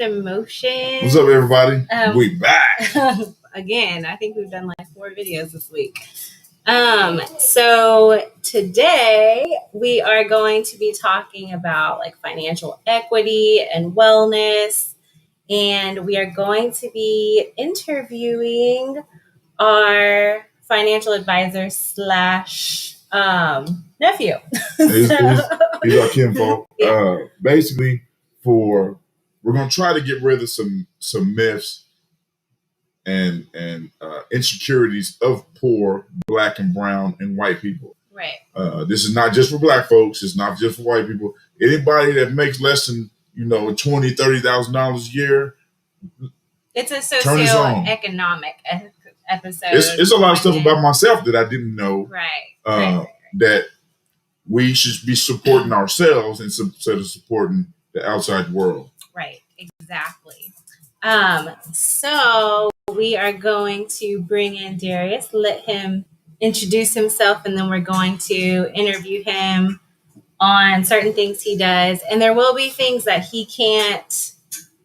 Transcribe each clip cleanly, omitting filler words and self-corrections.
in motion. What's up, everybody? We back. Again, I think we've done like 4 videos this week. So today we are going to be talking about like financial equity and wellness, and we are going to be interviewing our financial advisor slash nephew. He's our kinfolk. Basically, we're gonna try to get rid of some myths and insecurities of poor Black and brown and white people. Right. This is not just for Black folks. It's not just for white people. Anybody that makes less than $20,000-$30,000 a year. It's a socioeconomic episode. It's a lot of stuff about myself that I didn't know. Right. That we should be supporting ourselves instead of supporting the outside world. Right. Exactly. So we are going to bring in Darius, let him introduce himself, and then we're going to interview him on certain things he does. And there will be things that he can't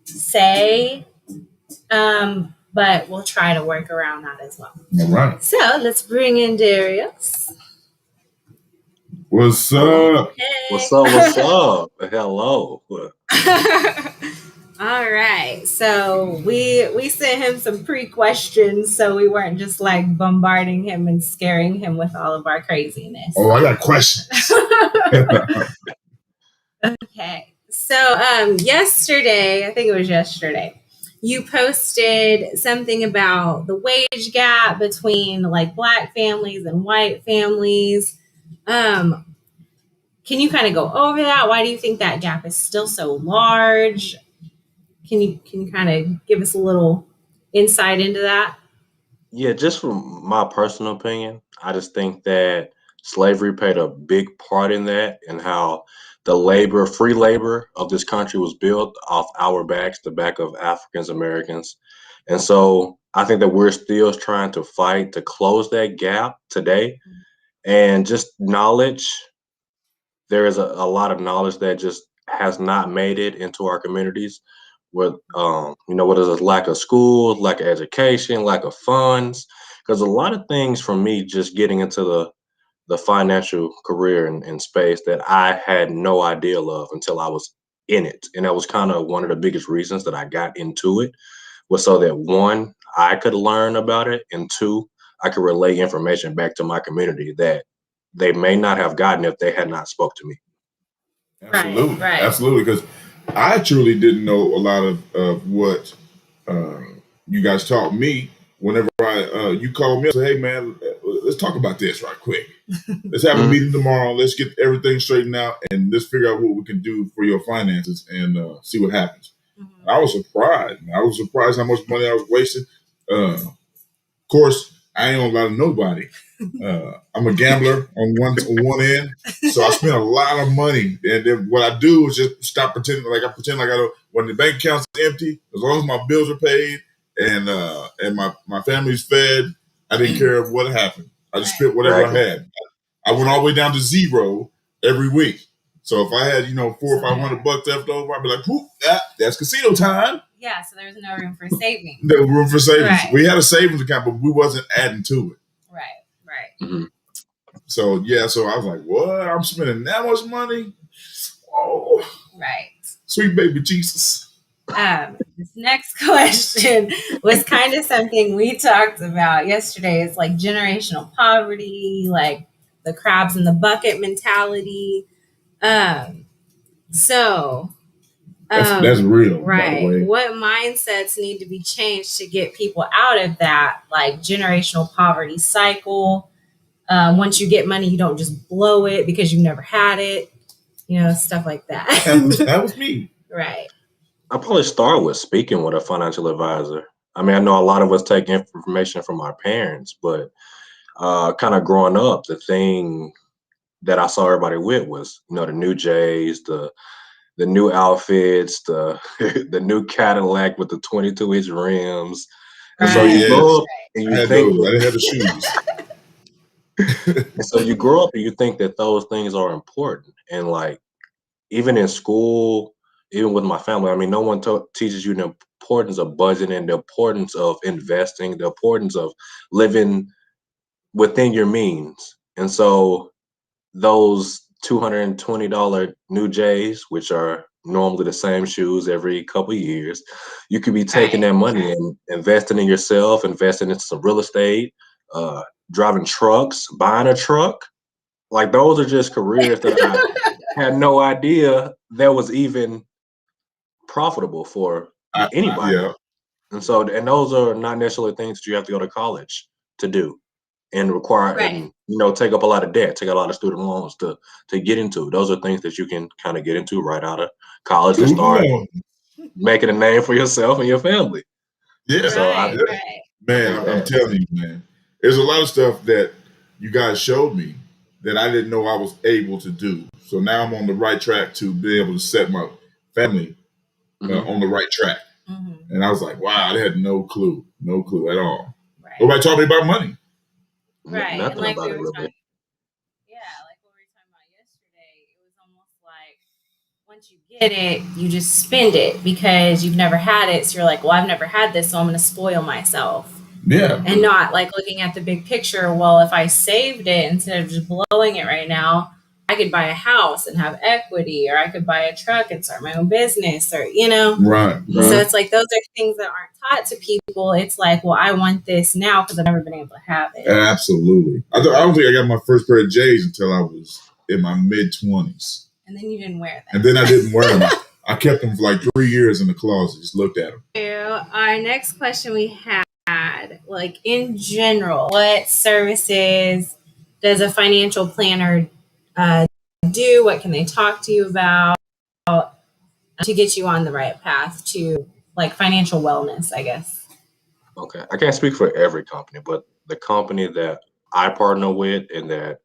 say, but we'll try to work around that as well. All right. So let's bring in Darius. What's up? Hey. What's up? Hello. All right. So we sent him some pre-questions so we weren't just like bombarding him and scaring him with all of our craziness. Oh, I got questions. Okay. So yesterday, I think it was yesterday, you posted something about the wage gap between like Black families and white families. Can you kind of go over that? Why do you think that gap is still so large? Can you kind of give us a little insight into that? Yeah, just from my personal opinion, I just think that slavery played a big part in that, and how the free labor of this country was built off our backs, the back of Africans Americans. And so I think that we're still trying to fight to close that gap today. And just knowledge, there is a lot of knowledge that just has not made it into our communities. With whether it's lack of schools, lack of education, lack of funds, because a lot of things from me just getting into the financial career and space that I had no idea of until I was in it. And that was kind of one of the biggest reasons that I got into it, was so that 1, I could learn about it, and 2, I could relay information back to my community that they may not have gotten if they had not spoke to me. Absolutely. Right. Absolutely. Because I truly didn't know a lot of what you guys taught me. Whenever you called me and said, hey, man, let's talk about this right quick. Let's have a meeting tomorrow. Let's get everything straightened out, and let's figure out what we can do for your finances and see what happens. Mm-hmm. I was surprised. I was surprised how much money I was wasting. Of course, I ain't gonna lie to nobody. I'm a gambler on one end, so I spend a lot of money. And then what I do is just stop pretending like I don't. When the bank account's empty, as long as my bills are paid and my family's fed, I didn't care what happened. I just spent whatever I had. I went all the way down to zero every week. So if I had $400 or $500 left over, I'd be like, "Whoop, that's casino time." Yeah, so there was no room for savings. No room for savings. Right. We had a savings account, but we wasn't adding to it. Right. Mm-hmm. So I was like, "What? I'm spending that much money?" Oh, right. Sweet baby Jesus. This next question was kind of something we talked about yesterday. It's like generational poverty, like the crabs in the bucket mentality. That's real, right? By the way. What mindsets need to be changed to get people out of that like generational poverty cycle? Once you get money, you don't just blow it because you've never had it. Stuff like that. That was me. Right. I'll probably start with speaking with a financial advisor. I mean, I know a lot of us take information from our parents, but kind of growing up, the thing that I saw everybody with was, the new J's, the new outfits, the the new Cadillac with the 22-inch rims. And so you grow up and you think I didn't have the shoes. And so you grow up and you think that those things are important. And like, even in school, even with my family, I mean, no one teaches you the importance of budgeting, the importance of investing, the importance of living within your means. And so those $220 new J's, which are normally the same shoes every couple of years, you could be taking Right. that money and investing in yourself, investing into some real estate, driving trucks, buying a truck. Like those are just careers that I had no idea that was even profitable for anybody. Yeah, And so, and those are not necessarily things that you have to go to college to do and require Right. and take up a lot of debt, take a lot of student loans to get into. Those are things that you can kind of get into right out of college and student start loan. making a name for yourself and your family. Yeah, So I, Right. yeah. Right. Man, I'm yeah, telling you, man. There's a lot of stuff that you guys showed me that I didn't know I was able to do. So now I'm on the right track to be able to set my family mhm. on the right track. Mhm. And I was like, wow, I had no clue at all. Right. Nobody taught me about money. Right. And Nothing like about we it were really. talking, yeah, like what we were talking about yesterday, it was almost like once you get it, you just spend it because you've never had it. So you're like, well, I've never had this, so I'm going to spoil myself. Yeah. And not like looking at the big picture. Well, if I saved it instead of just blowing it right now, I could buy a house and have equity, or I could buy a truck and start my own business, or, Right. So it's like those are things that aren't taught to people. It's like, well, I want this now because I've never been able to have it. Absolutely. I don't think I got my first pair of J's until I was in my mid-20s. And then you didn't wear them. And then I didn't wear them. I kept them for like 3 years in the closet, just looked at them. Our next question we had, like in general, what services does a financial planner do? What can they talk to you about to get you on the right path to like financial wellness, I guess? Okay, I can't speak for every company, but the company that I partner with and that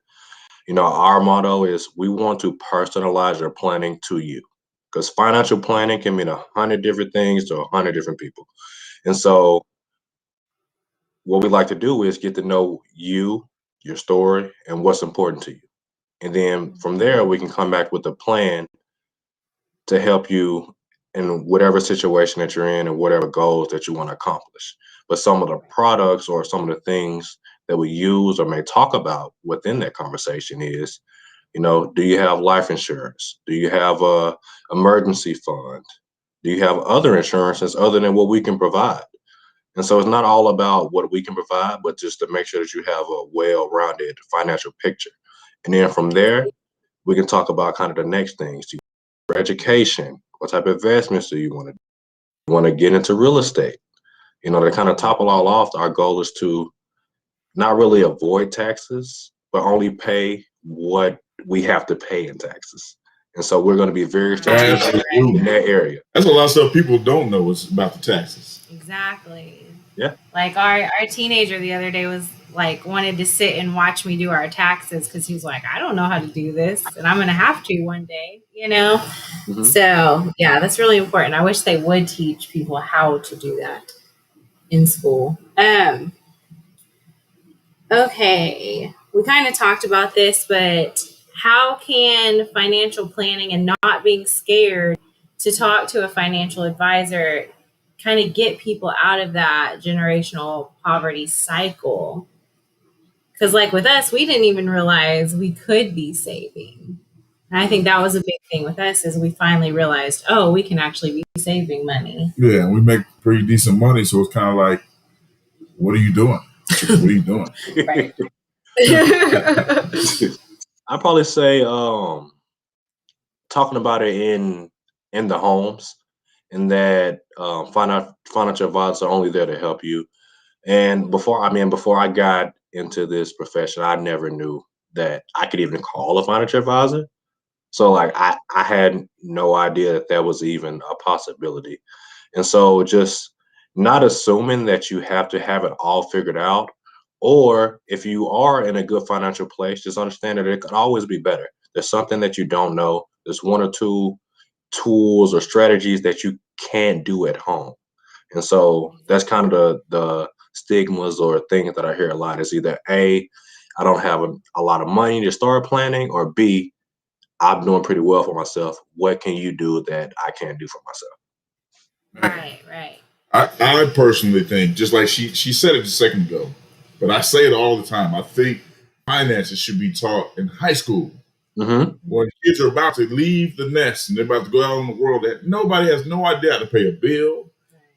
our motto is we want to personalize your planning to you, because financial planning can mean 100 different things to 100 different people. And so what we like to do is get to know you, your story, and what's important to you. And then from there, we can come back with a plan to help you in whatever situation that you're in and whatever goals that you want to accomplish. But some of the products or some of the things that we use or may talk about within that conversation is, do you have life insurance? Do you have a emergency fund? Do you have other insurances other than what we can provide? And so it's not all about what we can provide, but just to make sure that you have a well-rounded financial picture. And then from there, we can talk about kind of the next things. For education, what type of investments do you want to do? You want to get into real estate? To kind of top it all off, our goal is to not really avoid taxes, but only pay what we have to pay in taxes. And so we're going to be very strategic in that area. That's a lot of stuff people don't know is about the taxes. Exactly. Yeah. Like our teenager the other day was like wanted to sit and watch me do our taxes because he was like, I don't know how to do this, and I'm gonna have to one day, Mhm. So yeah, that's really important. I wish they would teach people how to do that in school. Okay, we kind of talked about this, but how can financial planning and not being scared to talk to a financial advisor kind of get people out of that generational poverty cycle? Because like with us, we didn't even realize we could be saving. And I think that was a big thing with us is we finally realized, oh, we can actually be saving money. Yeah, we make pretty decent money, so it's kind of like, what are you doing? What are you doing? Right. I'd probably say talking about it in the homes, and that financial advisors are only there to help you. And before I got into this profession, I never knew that I could even call a financial advisor. So like I had no idea that that was even a possibility. And so just not assuming that you have to have it all figured out, or if you are in a good financial place, just understand that it could always be better. There's something that you don't know. There's one or two tools or strategies that you can't do at home. And so that's kind of the stigmas or things that I hear a lot is either A, I don't have a lot of money to start planning, or B, I'm doing pretty well for myself. What can you do that I can't do for myself? Right. I personally think, just like she said it a second ago, but I say it all the time. I think finances should be taught in high school. Mm-hmm. When kids are about to leave the nest and they're about to go out in the world, that nobody has no idea how to pay a bill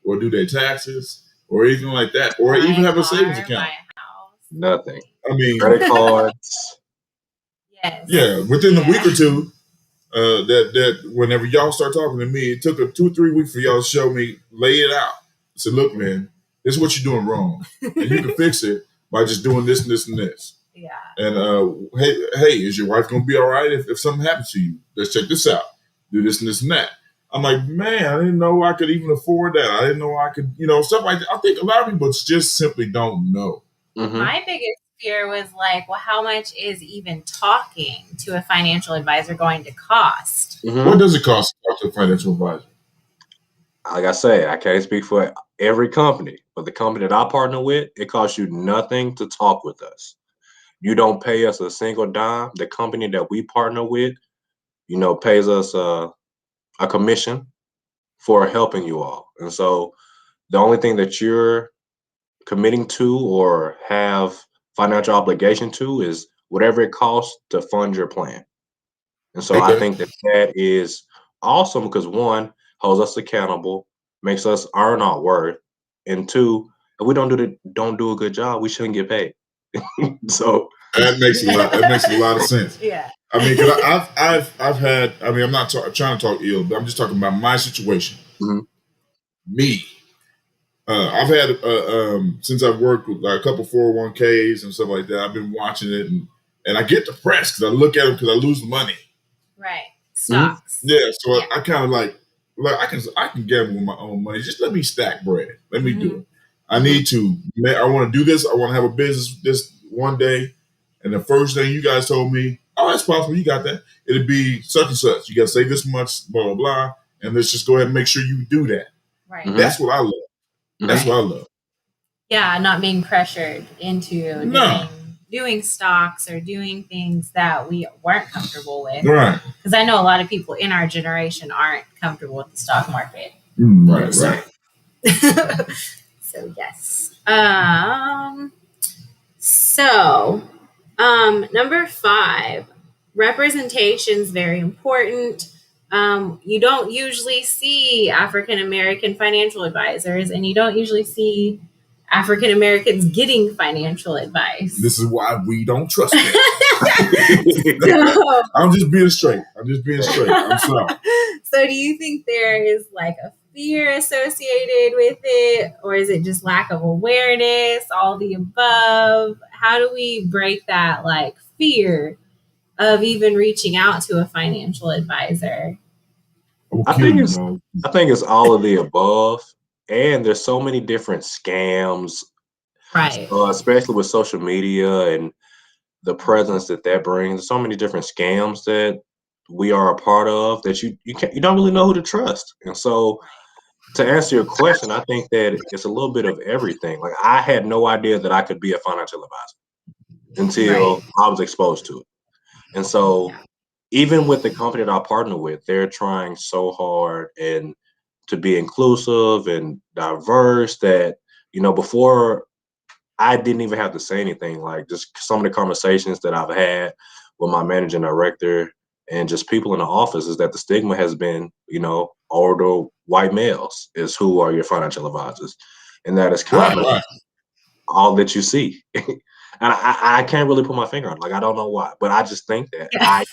or do their taxes or anything like that, or Buy even a have a savings car, account. buy a house. Nothing. I mean, Credit cards. Yes. yeah, within a Yeah. week or two, that whenever y'all start talking to me, it took 2 or 3 weeks for y'all to show me, lay it out. I said, look, man, this is what you're doing wrong, and you can fix it by just doing this and this and this. Yeah. And hey, is your wife gonna be all right if something happens to you? Let's check this out. Do this and this and that. I'm like, man, I didn't know I could even afford that. I didn't know I could, stuff like that. I think a lot of people just simply don't know. Mm-hmm. My biggest fear was like, well, how much is even talking to a financial advisor going to cost? Mm-hmm. What does it cost to talk to a financial advisor? Like I say, I can't speak for every company, but the company that I partner with, it costs you nothing to talk with us. You don't pay us a single dime. The company that we partner with, pays us a commission for helping you all. And so the only thing that you're committing to or have financial obligation to is whatever it costs to fund your plan. And so I Okay. think that is awesome because one, holds us accountable, makes us earn our worth, and two, if we don't do a good job, we shouldn't get paid. So That makes a lot. That makes a lot of sense. Yeah. I mean, because I've had. I mean, I'm not trying to talk ill, but I'm just talking about my situation. Mhm. Me, I've had since I've worked with like a couple 401ks and stuff like that. I've been watching it, and I get depressed because I look at them because I lose money. Right. Stocks. Yeah, so Yeah. I kind of like I can gamble with my own money. Just let me stack bread. Let me do it. I need to. I want to do this. I want to have a business this one day. And the first thing you guys told me, oh, that's possible. You got that. It'd be such and such. You got to save this much, blah blah blah, and let's just go ahead and make sure you do that. Right. Mhm. That's what I love. That's Right. what I love. Yeah, not being pressured into No. doing stocks or doing things that we weren't comfortable with. Right. Because I know a lot of people in our generation aren't comfortable with the stock market. Right. So- Right. So yes. Number 5, representation is very important. You don't usually see African American financial advisors, and you don't usually see African Americans getting financial advice. This is why we don't trust them. So, I'm just being straight. I'm sorry. so do you think there is like a fear associated with it, or is it just lack of awareness, all the above? How do we break that like fear of even reaching out to a financial advisor? will I kill think you, it's bro. I think it's all of the above, and there's so many different scams, Right. especially with social media and the presence that brings. So many different scams that we are a part of that you don't really know who to trust. And so, to answer your question, I think that it's a little bit of everything. Like I had no idea that I could be a financial advisor until I was exposed to it. And so, Yeah. even with the company that I partner with, they're trying so hard and to be inclusive and diverse that, before I didn't even have to say anything. Like just some of the conversations that I've had with my managing director and just people in the office is that the stigma has been, older white males is who are your financial advisors. And that is kind of Right. all that you see. And I can't really put my finger on it. Like I don't know why, but I just think that I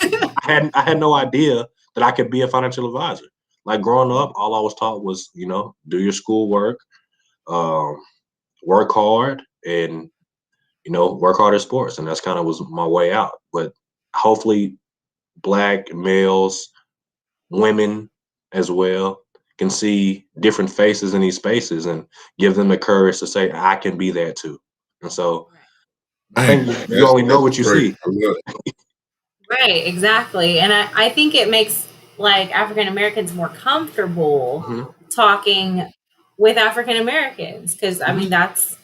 had no idea that I could be a financial advisor. Like growing up, all I was taught was, do your schoolwork, work hard, and work hard at sports, and that's kind of was my way out. But hopefully, Black males, women as well, can see different faces in these spaces and give them the courage to say, "I can be that too." And so, I think you only know what you see. I love it. Right, exactly. And I think it makes like African Americans more comfortable Mhm. talking with African Americans because I mean that's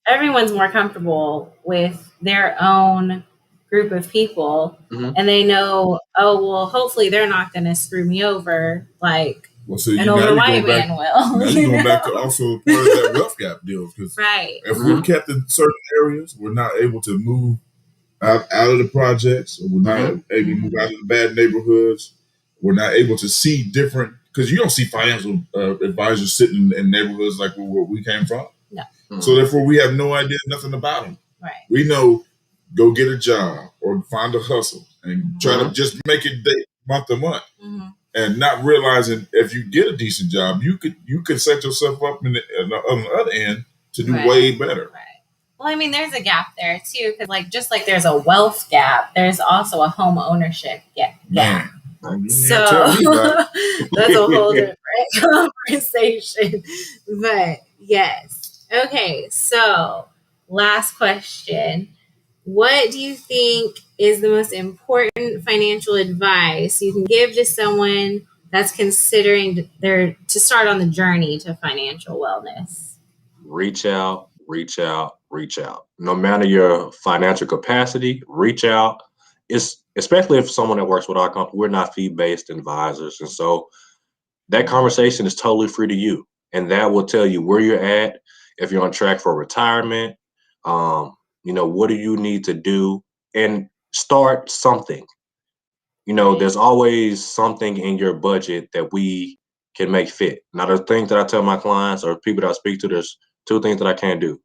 everyone's more comfortable with their own group of people Mhm. and they know oh, well, hopefully they're not going to screw me over like Well, so an older white man will. Now you're going back to also part of that wealth gap deal. Because right. if we're kept in certain areas, we're not able to move out of the projects, or we're not able to move out of the bad neighborhoods. We're not able to see different, because you don't see financial advisors sitting in neighborhoods like where we came from. No. So therefore, we have no idea nothing about them. Right. We know go get a job or find a hustle and try to just make it month to month, and not realizing if you get a decent job, you could set yourself up on the other end to do way better. Right. Well, I mean, there's a gap there too, because like just like there's a wealth gap, there's also a home ownership gap. So that's a whole different conversation. But yes. Okay, so last question. What do you think is the most important financial advice you can give to someone that's considering to start on the journey to financial wellness? Reach out, reach out, reach out. No matter your financial capacity, reach out. It's especially if someone that works with our company, we're not fee-based advisors. And so that conversation is totally free to you. And that will tell you where you're at, if you're on track for retirement, what do you need to do, and start something. There's always something in your budget that we can make fit. Now, the things that I tell my clients or people that I speak to, there's two things that I can't do.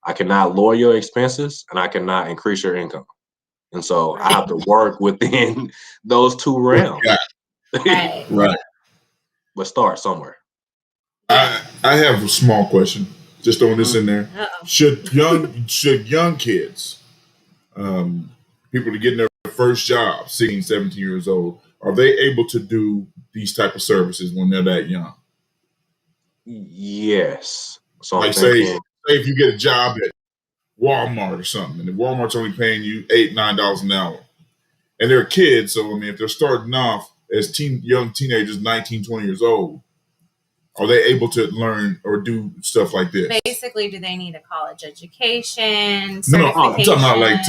I cannot lower your expenses, and I cannot increase your income. And so I have to work within those two realms. Right. But start somewhere. I have a small question. Just throwing this in there. Uh-oh. Should young kids, people to get their first job, 16, 17 years old, are they able to do these type of services when they're that young? Yes. So like say if you get a job at Walmart or something, and Walmart's only paying you $8-9 an hour, and they're kids, so I mean, if they're starting off as young teenagers, 19, 20 years old, are they able to learn or do stuff like this? Basically, do they need a college education, No, I'm talking about like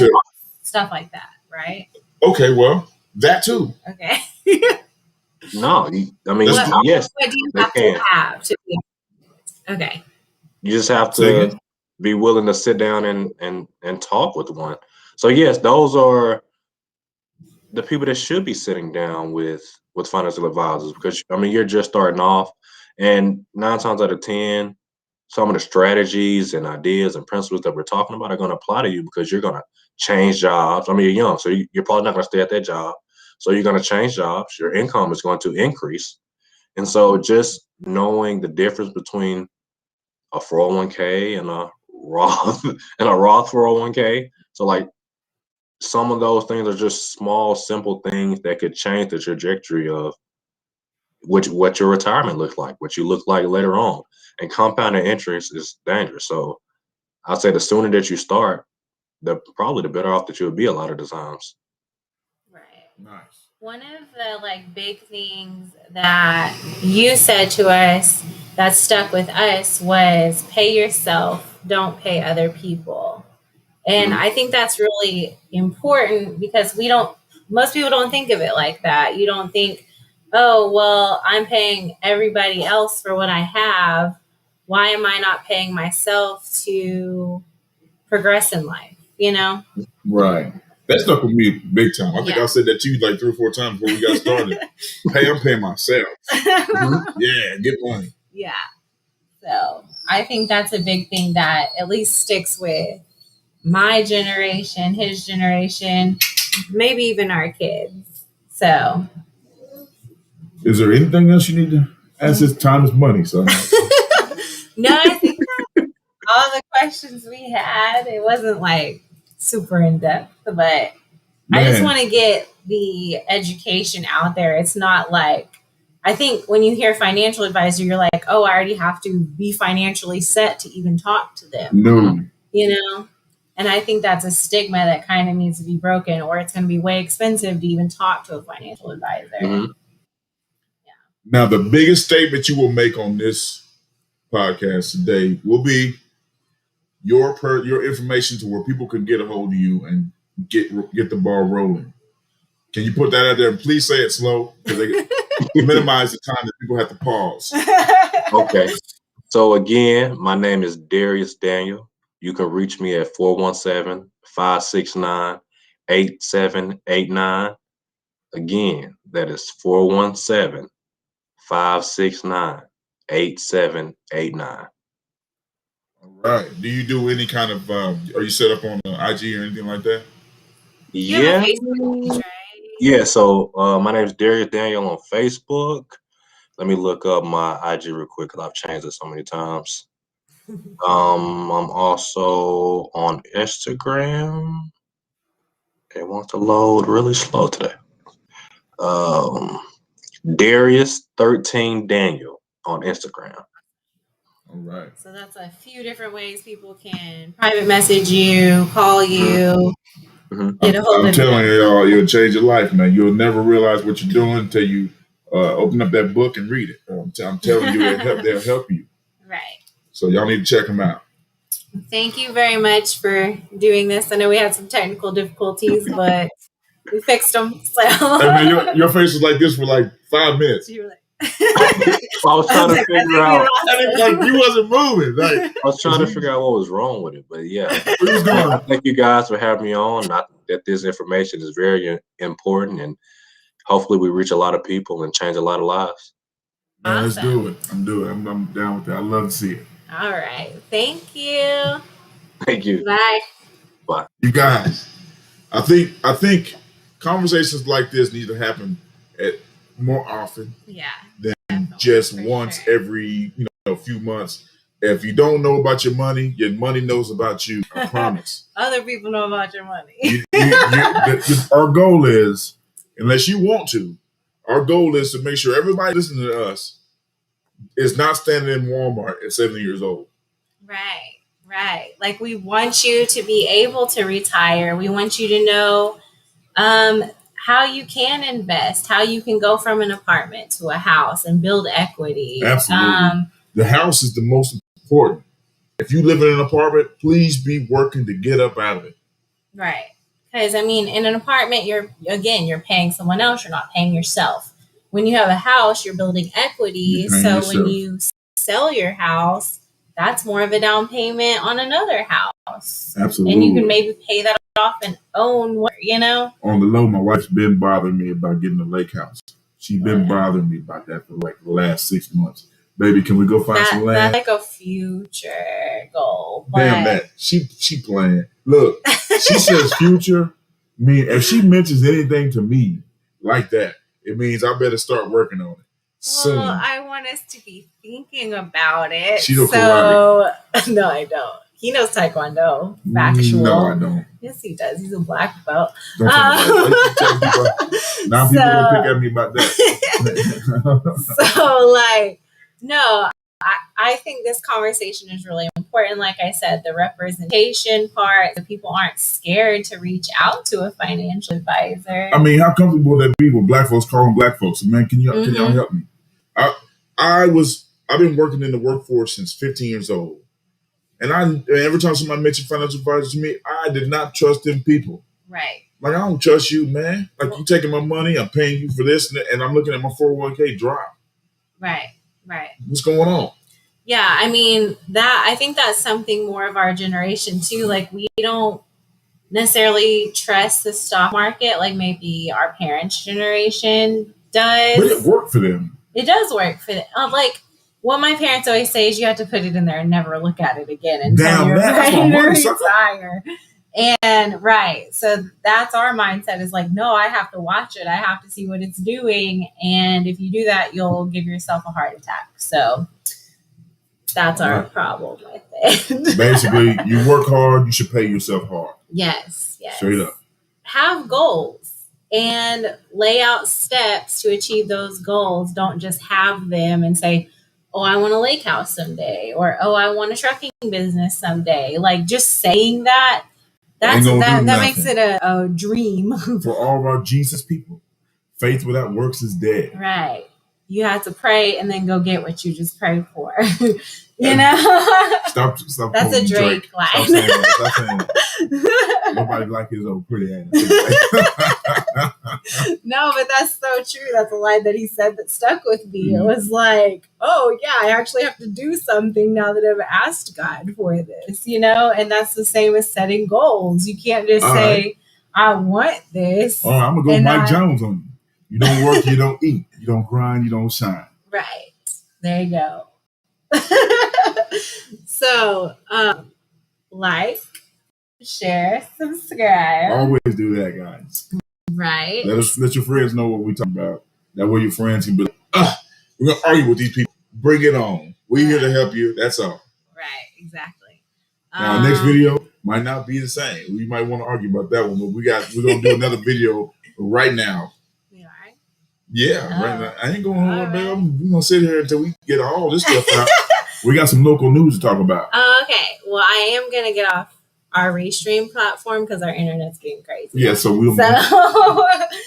stuff like that, right? Okay, well, that too. Okay. No, yes. What do you have to have to be? Okay. You just have to be willing to sit down and talk with one. So yes, those are the people that should be sitting down with financial advisors, because you're just starting off, and 9 times out of 10, some of the strategies and ideas and principles that we're talking about are going to apply to you, because you're going to change jobs. You're young, so you're probably not going to stay at that job. So you're going to change jobs. Your income is going to increase. And so just knowing the difference between a 401k and a Roth 401k. So like some of those things are just small, simple things that could change the trajectory of what your retirement looks like, what you look like later on. And compounding interest is dangerous. So I'd say the sooner that you start, probably the better off that you'll be a lot of the times. Right. Nice. One of the big things that you said to us that stuck with us was pay yourself, don't pay other people. And I think that's really important, because most people don't think of it like that. You don't think, oh, well, I'm paying everybody else for what I have. Why am I not paying myself to progress in life? Right. That stuck with me big time. I think I said that to you like 3 or 4 times before we got started. Hey, I'm paying myself. Yeah, get money. Yeah. So I think that's a big thing that at least sticks with my generation, his generation, maybe even our kids. So. Is there anything else you need to ask? This time is money, so. No, I think all the questions we had, it wasn't super in depth, but I just want to get the education out there. It's not I think when you hear financial advisor, you're like, oh, I already have to be financially set to even talk to them. No. And I think that's a stigma that kind of needs to be broken, or it's going to be way expensive to even talk to a financial advisor. Mm-hmm. Yeah. Now, the biggest statement you will make on this podcast today will be your information to where people can get a hold of you and get the ball rolling. Can you put that out there? And please say it slow because they minimize the time that people have to pause. Okay. So again, my name is Darius Daniel. You can reach me at 417-569-8789. Again, that is 417-569-8789. All right. Do you do any kind of? Are you set up on IG or anything like that? You have Yeah. a Facebook page, right? Yeah. So my name is Darius Daniel on Facebook. Let me look up my IG real quick because I've changed it so many times. I'm also on Instagram. It wants to load really slow today. Darius13 Daniel on Instagram. All right. So that's a few different ways people can private message you, call you, get a hold I'm of telling you. you, y'all, you'll change your life, man. You'll never realize what you're doing until you open up that book and read it. I'm telling you, they'll help you. Right. So y'all need to check them out. Thank you very much for doing this. I know we had some technical difficulties, but we fixed them. So Hey, man, your face was like this for like 5 minutes. you were like, I was trying to figure out. And it was like you wasn't moving. Like, I was trying to figure out what was wrong with it, but yeah. what was going on? Thank you guys for having me on. Not that this information is very important, and hopefully we reach a lot of people and change a lot of lives. Man, let's Awesome. do it. I'm down with that. I love to see it. all right. Thank you. Thank you. Bye. You guys, I think conversations like this need to happen more often Yeah. than Definitely, just for once sure. every few months. If you don't know about your money knows about you. I promise. Other people know about your money. Our goal is, unless you want to, our goal is to make sure everybody listening to us is not standing in Walmart at 70 years old. Right, right. Like we want you to be able to retire. We want you to know how you can invest, how you can go from an apartment to a house and build equity. Absolutely. The house is the most important. If you live in an apartment, please be working to get up out of it. Right. Because I mean, in an apartment, you're paying someone else. You're not paying yourself. When you have a house, you're building equity. You're paying So yourself. when you sell your house, that's more of a down payment on another house. Absolutely. And you can maybe pay that off and own what, On the low, my wife's been bothering me about getting a lake house. She's been bothering me about that for like the last 6 months. Baby, can we go find some land? That's like a future goal. But Damn that. She playing. Look, she says future. I mean, if she mentions anything to me like that, it means I better start working on it soon. Well, I want us to be thinking about it. She knows karate. No, I don't. He knows Taekwondo. Factual. No, I don't. Yes, he does. He's a black belt. Don't tell me that. Now people gonna pick at me about that. So, like, no, I think this conversation is really important. Like I said, the representation part, the people aren't scared to reach out to a financial advisor. I mean, how comfortable would that be with black folks calling black folks? Man, can y'all help me? I've been working in the workforce since 15 years old. And every time somebody mentioned financial advisors to me, I did not trust them people. Right. Like, I don't trust you, man. Like, you taking my money, I'm paying you for this, and I'm looking at my 401k drop. Right. Right. What's going on? Yeah, I mean, I think that's something more of our generation too. Like, we don't necessarily trust the stock market like maybe our parents' generation does. But it worked for them. It does work for them. Like, what my parents always say is you have to put it in there and never look at it again until you're ready to retire. And right. So that's our mindset is like, no, I have to watch it. I have to see what it's doing. And if you do that, you'll give yourself a heart attack. So that's our problem, I think. Basically, you work hard, you should pay yourself hard. Yes. Yes. Straight up. Have goals and lay out steps to achieve those goals. Don't just have them and say, oh, I want a lake house someday, or oh, I want a trucking business someday. Like, just saying that makes it a dream. For all of our Jesus people, faith without works is dead. Right. You have to pray and then go get what you just prayed for. You know? Stop. That's a Drake line. Stop saying that. Nobody like his old pretty ass. No, but that's so true. That's a line that he said that stuck with me. It Mhm. was like, oh, yeah, I actually have to do something now that I've asked God for this, And that's the same as setting goals. You can't just All say, I want this. All right, I'm gonna go And Mike Jones on you. You don't work, you don't eat. You don't grind, you don't shine. Right. There you go. So, like, share, subscribe. Always do that, guys. Right. Let your friends know what we're talking about. That way your friends can be like, we're gonna argue with these people. Bring it on. We're here to help you. That's all. Right, exactly. Now, next video might not be the same. We might want to argue about that one, but we're gonna do another video right now. We are. Yeah, Oh. right now. I ain't gonna hold All up, babe. right. We're gonna sit here until we get all this stuff out. We got some local news to talk about. Okay. Well, I am gonna get off our Restream platform because our internet's getting crazy. Yeah, so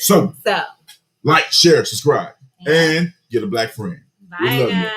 So like, share, subscribe, and get a black friend. bye, We love you. guys.